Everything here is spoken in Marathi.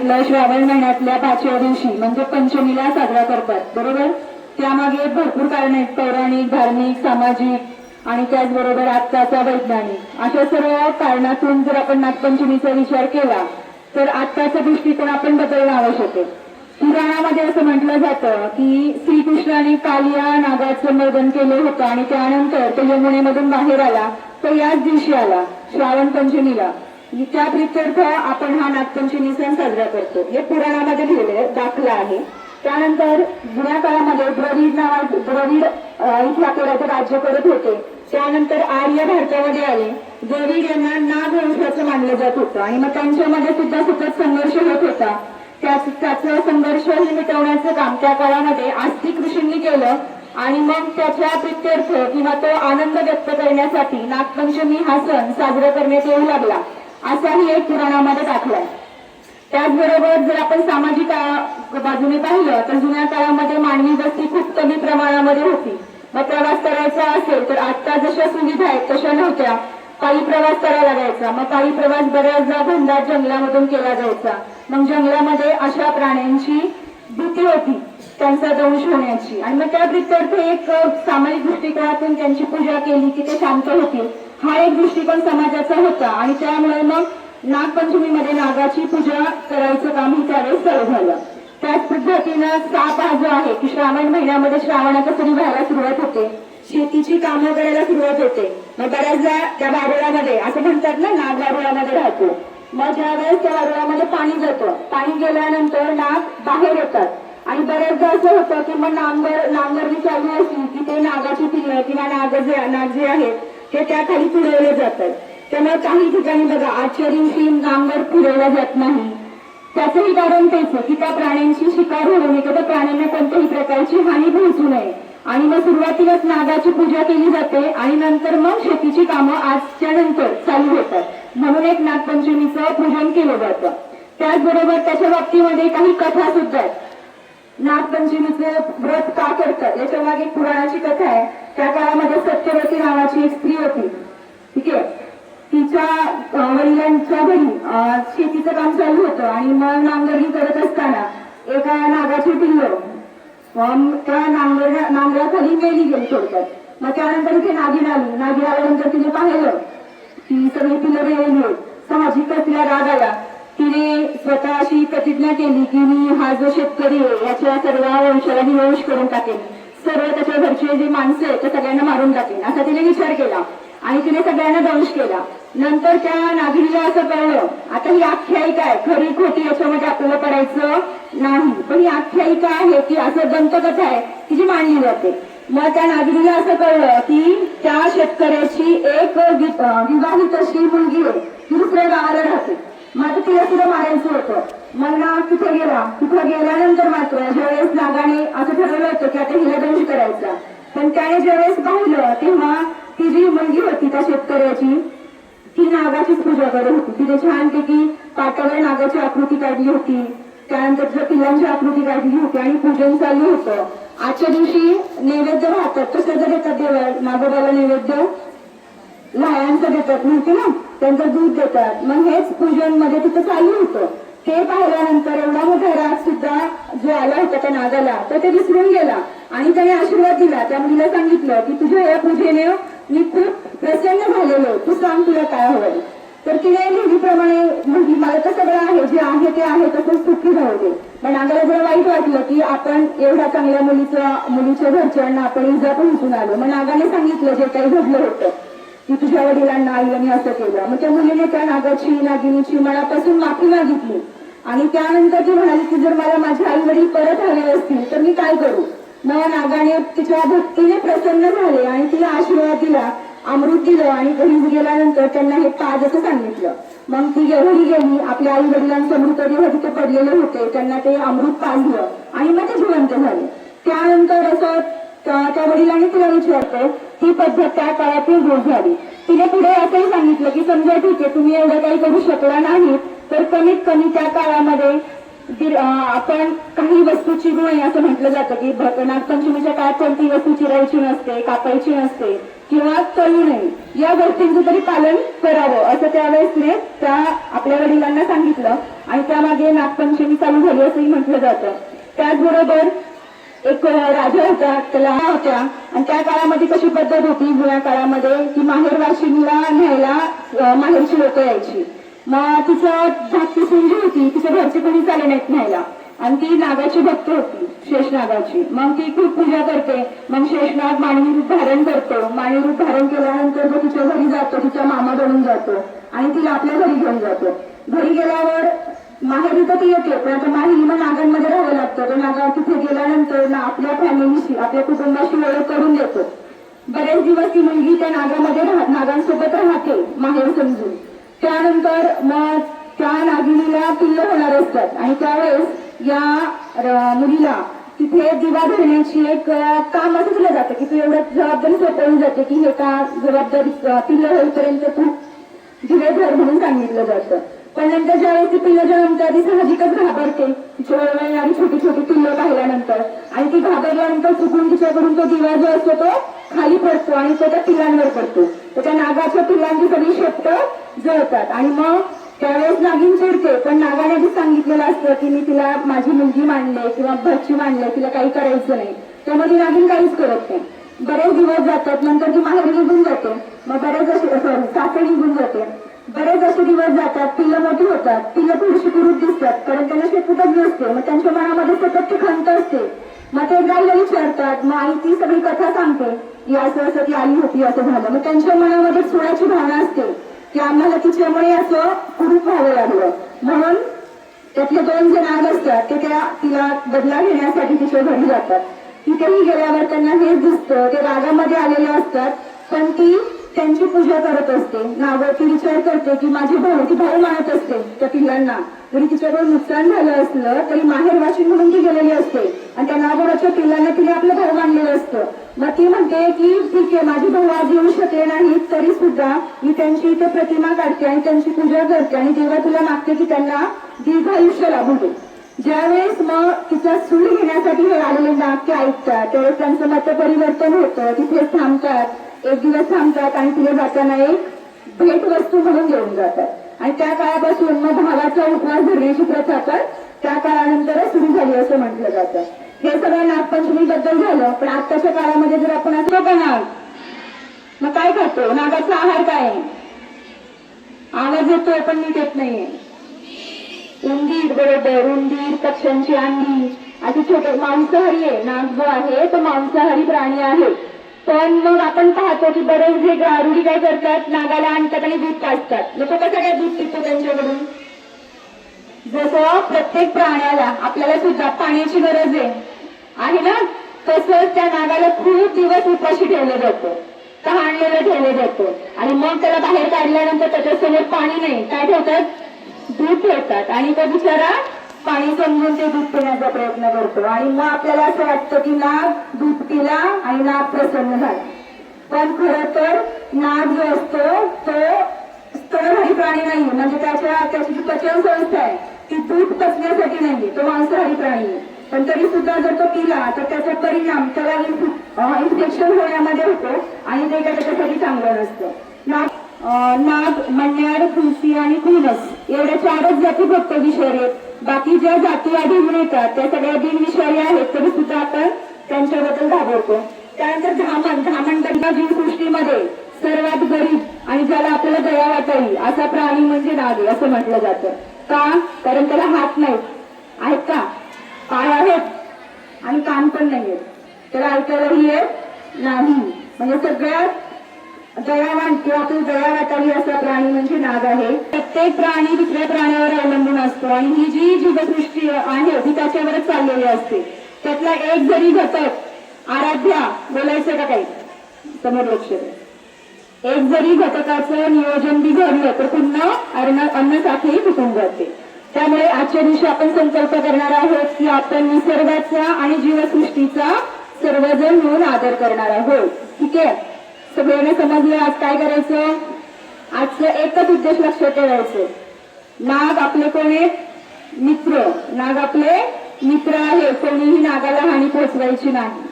सांगितलं श्रावण महिन्यातल्या 5व्या दिवशी म्हणजे पंचमीला साजरा करतात, बरोबर. त्यामागे भरपूर कारण आहेत, पौराणिक, धार्मिक, सामाजिक आणि त्याचबरोबर आत्ताचा वैज्ञानिक. अशा सर्व कारणातून जर आपण नागपंचमीचा विचार केला तर आत्ताचा दृष्टिकोन आपण बदलणं आवश्यक आहे. पुराणामध्ये असं म्हटलं जातं की श्रीकृष्णाने काल या नागाचं मर्दन केलं होतं आणि त्यानंतर तो यमुनेमधून बाहेर आला, तो याच दिवशी आला श्रावण पंचमीला. त्या प्रित्यर्थ आपण हा नागपंचमी सण साजरा करतो, हे पुराणामध्ये लिहिलेलं दाखला आहे. त्यानंतर जुन्या काळामध्ये द्रविड इथे आपल्याला राज्य करत होते. त्यानंतर आर्य भारतामध्ये आले. द्रविड यांना नाग वंशाचं मानलं जात होतं आणि मग त्यांच्यामध्ये सुद्धा सतत संघर्ष होत होता. त्याचं संघर्ष हे मिटवण्याचं काम त्या काळामध्ये आस्तिक ऋषींनी केलं आणि मग त्याच्या प्रित्यर्थ किंवा तो आनंद व्यक्त करण्यासाठी नागपंचमी हा सण साजरा करण्यात येऊ लागला, असाही एक पुराणामध्ये दाखला आहे. त्याचबरोबर जर आपण सामाजिक बाजूने पाहिलं तर जुन्या काळामध्ये मानवी वस्ती खूप कमी प्रमाणामध्ये होती. मग प्रवास करायचा असेल तर आता जशा सुविधा आहेत तशा नव्हत्या. पायी प्रवास करावा लागायचा. मग पायी प्रवास बऱ्याचदा घनदाट जंगलामधून केला जायचा. मग जंगलामध्ये अशा प्राण्यांची भीती होती, त्यांचा दंश होण्याची, आणि मग त्या प्रित्यर्थ एक सामाजिक दृष्टिकोनातून त्यांची पूजा केली की ते शांत होतील, हा एक दृष्टिकोन समाजाचा होता. आणि त्यामुळे मग नागपंचमीमध्ये नागाची पूजा करायचं काम ही त्यावेळेस चालू झालं. त्याच पद्धतीनं साप हा जो आहे की श्रावण महिन्यामध्ये श्रावणाचा सुरू व्हायला सुरुवात होते, शेतीची कामं करायला सुरुवात होते. मग बऱ्याचदा त्या वारुळामध्ये असं म्हणतात ना, नाग वारुळामध्ये राहतो. मग ज्यावेळेस त्या वारुळामध्ये पाणी जातं, पाणी गेल्यानंतर नाग बाहेर येतात आणि बऱ्याचदा असं होतं की मग नांगरणी चालू असली की ते नागाची पिल्लं किंवा नाग जे आहेत ते त्या खाली पुरवले जातात. त्यामुळे काही ठिकाणी बघा आजच्या दिवशी नांगर पुरवला जात नाही. त्याचंही कारण तेच की त्या प्राण्यांची शिकार होऊ नये किंवा प्राण्यांना कोणत्याही प्रकारची हानी पोहोचू नये. आणि मग सुरुवातीलाच नागाची पूजा केली जाते आणि नंतर मग शेतीची कामं आजच्या नंतर चालू होतात, म्हणून एक नागपंचमीचं पूजन केलं जातं. त्याचबरोबर त्याच्या बाबतीमध्ये काही कथा सुद्धा आहेत. नागपंचमीचं व्रत का करतात याच्या मागे एक पुराणाची कथा आहे. त्या काळामध्ये सत्यवती नावाची एक स्त्री होती, ठीक आहे. तिच्या वडिलांच्या घरी शेतीचं काम चालू होतं आणि मग नांगरणी करत असताना एका नागाची पिल्लं त्या नांगराखाली मेली गेली थोडक्यात. मग त्यानंतर इथे नागिन आल्यानंतर तिने पाहिलं की सगळी पिल्लं मेलेली आहेत. साहजिकच तिला राग आला. तिने स्वतः अशी प्रतिज्ञा केली की मी हा जो शेतकरी आहे याच्या सर्व वंशाला विनाश करून टाकेन, सर्व त्याच्या घरचे जे माणसं आहेत त्या सगळ्यांना मारून टाकेन, असा तिने विचार केला आणि तिने सगळ्यांना दंश केला. नंतर त्या नागिनीला असं कळलं, आता ही आख्यायिका आहे, खरी खोटी याच्यामध्ये आपल्याला पडायचं नाही, पण ही आख्यायिका आहे की असं दंतकथा आहे की जी मांडली जाते. मग त्या नागिनीला असं कळलं की त्या शेतकऱ्याची एक विवाहित अशी मुलगी आहे, ती दुसऱ्या गावाला राहते. मग आता तिला सुद्धा मारायचं होतं. मग नाग तिथे गेला. तिथे गेल्यानंतर मात्र ज्यावेळेस नागाने असं ठरवलं होतं की आता हिला दंश करायचा, पण त्याने ज्यावेळेस पाहिलं तेव्हा ती जी मुलगी होती त्या शेतकऱ्याची ती नागाचीच पूजा करत होती. तिने छानपैकी पाटावर नागाची आकृती काढली होती, त्यानंतर तिच्या पिल्लांची आकृती काढली होती आणि पूजन चालू होतं. आजच्या दिवशी नैवेद्य राहतात, कसं जर देतात देवाला, नागोबाला नैवेद्य लहानचं देतात माहिती ना, त्यांचं दूध देतात. मग हेच पूजन मध्ये तिथं चालू होतं. ते पाहिल्यानंतर एवढा मोठा राग सुद्धा जो आला होता त्या नागाला तर ते विसरून गेला आणि त्याने आशीर्वाद दिला. त्या मुलीला सांगितलं की तुझ्या या पूजेने मी खूप प्रसन्न झालेलो, तू सांग तुला काय हवंय. तर तिने नेहमीप्रमाणे म्हणजे मला तर सगळं आहे, जे आहे ते आहे तसंच सुखी राहू दे. पण नागाला जरा वाईट वाटलं की आपण एवढ्या चांगल्या मुलीच्या घरच्यांना आपण इजा पोहोचून आलो. मग नागाने सांगितलं जे काही घडलं होतं की तुझ्या वडिलांना आईने असं केलं. मग त्या मुलीने त्या नागिनीची मनापासून माफी मागितली आणि त्यानंतर ती म्हणाली की जर मला माझे आई वडील परत आले असतील तर मी काय करू. मग नागाने तिच्या भक्तीने प्रसन्न झाले आणि तिला आशीर्वाद दिला, अमृत दिलं आणि घरी गेल्यानंतर त्यांना हे पाज असं सांगितलं. मग ती घरी गेली, आपल्या आई वडिलांचे मृतदेह तिथे पडलेले होते, त्यांना ते अमृत पाजलं आणि मग ते जिवंत झाले. त्यानंतर असं त्या वडिलांनी तिला विचारतो ही पद्धत त्या काळातील रोज झाली. तिने पुढे असंही सांगितलं की समजा ठीक आहे तुम्ही एवढं काही करू शकला नाही तर कमीत कमी त्या काळामध्ये आपण काही वस्तू चिरू नये असं म्हटलं जातं की नागपंचमीच्या काळात कोणती वस्तू चिरायची नसते, कापायची नसते. किंवा तळू नये, या गोष्टींचं तरी पालन करावं असं त्यावेळेसने त्या आपल्या वडिलांना सांगितलं आणि त्यामागे नागपंचमी चालू झाली असंही म्हटलं जातं. त्याचबरोबर एक राजा होता, त्याला होत्या आणि त्या काळामध्ये कशी पद्धत होती जुन्या काळामध्ये की माहेर वाशिनीला न्यायला माहेरची लोक यायची. मग तिचं धाकटी सून जी होती तिच्या घरचे कोणी चाले नाहीत न्यायला आणि ती नागाची भक्त होती, शेषनागाची. मग ती खूप पूजा करते. मग शेषनाग मानवी रूप धारण करतो. मानवी रूप धारण केल्यानंतर तो तिच्या घरी जातो, तिच्या मामा बनून जातो आणि तिला आपल्या घरी घेऊन जातो. घरी गेल्यावर माहेरी तर ती येते, पण आता माहेरी मग नागांमध्ये राहावं लागतं. तो नागा तिथे गेल्यानंतर ना आपल्या फॅमिलीशी आपल्या कुटुंबाशी ओळख करून देतो. बरेच दिवस ती मुलगी त्या नागामध्ये नागांसोबत राहते माहेर समजून. त्यानंतर मग त्या नागिनीला पिल्ल होणार असतात आणि त्यावेळेस या मुलीला तिथे दिवा धरण्याची एक काम असं दिलं जातं की तू एवढं जबाबदारी सोपवून जाते की हे का जबाबदारी पिल्ल होईपर्यंत तू दिवे धर म्हणून सांगितलं जातं. पण नंतर ज्यावेळेस ती पिल्ल जन्मतात ती साहजिकच घाबरते, तिच्या वेळेला छोटी छोटी पिल्लं पाहिल्यानंतर आणि ती घाबरल्यानंतर चुकून तिच्याकडून तो दिवा जो असतो तो खाली पडतो आणि तो त्या पिल्लांवर पडतो. तर त्या नागाच्या पिल्लांची सगळी शेपटं जळतात आणि मग त्यावेळेस नागिन चिडते. पण नागाने आधी सांगितलेलं असतं की मी तिला माझी मुलगी मानले किंवा भरची मानले, तिला काही करायचं नाही. त्यामुळे ती नागिन काहीच करत नाही. बरेच दिवस जातात, नंतर ती माहेर निघून जाते. मग बरेच असे सासरे निघून जाते. बरेच असे दिवस जातात, पिल्लं मोठी होतात, पिल्लं थोडीशी कुरूप दिसतात कारण त्यांना शेपूटच नसते. मग त्यांच्या मनामध्ये सतत ती खंत असते. मग ते गाईला विचारतात, मग आई ती सगळी कथा सांगते की असं असं ती आली होती, असं झालं. मग त्यांच्या मनामध्ये सोळाची भावना असते की आम्हाला तिच्यामुळे असं कुरूप व्हावं लागलं. म्हणून त्यातले 2 जे नाग असतात ते तिला बदला घेण्यासाठी तिच्या घरी जातात. तिथेही गेल्यावर त्यांना हेच दिसतं, ते रागामध्ये आलेले असतात पण ती त्यांची पूजा करत असते. नागाची विचार करते की माझी भाऊ, ती भाऊ मानत असते त्या पिल्लांना. जरी तिच्याकडून नुकसान झालं असलं तरी माहेर वाशिन म्हणून ती गेलेली असते आणि त्या नागोराच्या पिल्लांना तिने आपलं भाऊ मानलेलं असतं. मग ती म्हणते की ठीक आहे, माझे भाऊ आज येऊ शकले नाही तरी सुद्धा मी त्यांची इथे प्रतिमा काढते आणि त्यांची पूजा करते आणि देवा तुला मागते की त्यांना दीर्घ आयुष्य लाभू दे. ज्यावेळेस मग तिचा सूड घेण्यासाठी हे आलेले नाग ते ऐकतात त्यावेळेस त्यांचं मत परिवर्तन होतं. तिथे थांबतात, एक दिवस थांबतात आणि तिला जाताना एक भेट वस्तू म्हणून घेऊन जातात आणि त्या काळापासून मग भावाचा उपवास धरण्याची प्रथा पण त्या काळानंतरच सुरू झाली असं म्हटलं जातं. हे सगळं नागपंचमी बद्दल झालं. पण आताच्या काळामध्ये जर आपण असलो का नाग, मग काय खातो? नागाचा आहार काय? आवाज येतोय पण नीट येत नाहीये. उंदीर, बरोबर, उंदीर, पक्ष्यांची अंडी, असे छोटे मांसाहारी आहे. नाग जो आहे तो मांसाहारी प्राणी आहे. पण मग आपण पाहतो की बरेच जे गारुडी काय करतात, नागाला आणतात आणि दूध पाजतात. लोक कसं काय दूध पितो त्यांच्याकडून? जसं प्रत्येक प्राण्याला आपल्याला सुद्धा पाण्याची गरज आहे ना, तसंच त्या नागाला खूप दिवस उपाशी ठेवलं जातं, तहानलेलं ठेवलं जातं आणि मग त्याला बाहेर काढल्यानंतर त्याच्यासमोर पाणी नाही, काय ठेवतात? दूध ठेवतात आणि तो बिचारा पाणी समजून ते दूध पिण्याचा प्रयत्न करतो आणि मग आपल्याला असं वाटतं की नाग दूध पिला आणि नाग प्रसन्न झाला. पण खरं तर नाग जो असतो तो स्तनधारी प्राणी नाहीये. म्हणजे त्याची जी पचन संस्था आहे ती दूध पचण्यासाठी नाहीये, तो मांसाहारी प्राणी आहे. पण तरी सुद्धा जर तो पिला तर त्याचा परिणाम त्याला इन्फेक्शन होण्यामध्ये होतो आणि ते काय त्याच्यासाठी चांगलं नसतं. नाग, मण्यार, खुलसी आणि खुनस एवढ्या 4च जाती फक्त विषारी आहेत. बाकी ज्या जाती आढळून येतात त्या सगळ्या बिनविषारी आहेत, तरी सुद्धा आपण त्यांच्याबद्दल घाबरतो. त्यानंतर धामण जीवसृष्टीमध्ये सर्वात गरीब आणि ज्याला आपल्याला दया वाटावी असा प्राणी म्हणजे नाग आहे असं म्हटलं जातं. का? कारण त्याला हात नाहीत. आहेत का? पाय आहेत आणि कान पण नाहीयेत. त्याला ऐकायलाही येत नाही. म्हणजे सगळ्यात दयावान किंवा आपली दया वाटावी असा प्राणी म्हणजे नाग आहे. प्रत्येक प्राणी दुसऱ्या प्राण्यावर अवलंबून असतो आणि ही जी जीवसृष्टी आहे ती त्याच्यावरच चाललेली असते. त्यातला एक जरी घटक आराध्या बोलायचं का काही समोर लक्ष द्या, एक जरी घटकाचं नियोजन बिघडलं तर पुन्हा अन्न साखळी तुटून जाते. त्यामुळे आजच्या दिवशी आपण संकल्प करणार आहोत की आपण निसर्गाचा आणि जीवसृष्टीचा सर्वजण मिळून आदर करणार आहोत. ठीक आहे, सगळ्यांना समजलं आज काय करायचं? आजचं एकच उद्देश लक्षात ठेवायचं, नाग आपले कोणी मित्र, नाग आपले मित्र आहे, कोणीही नागाला हानी पोहोचवायची नाही.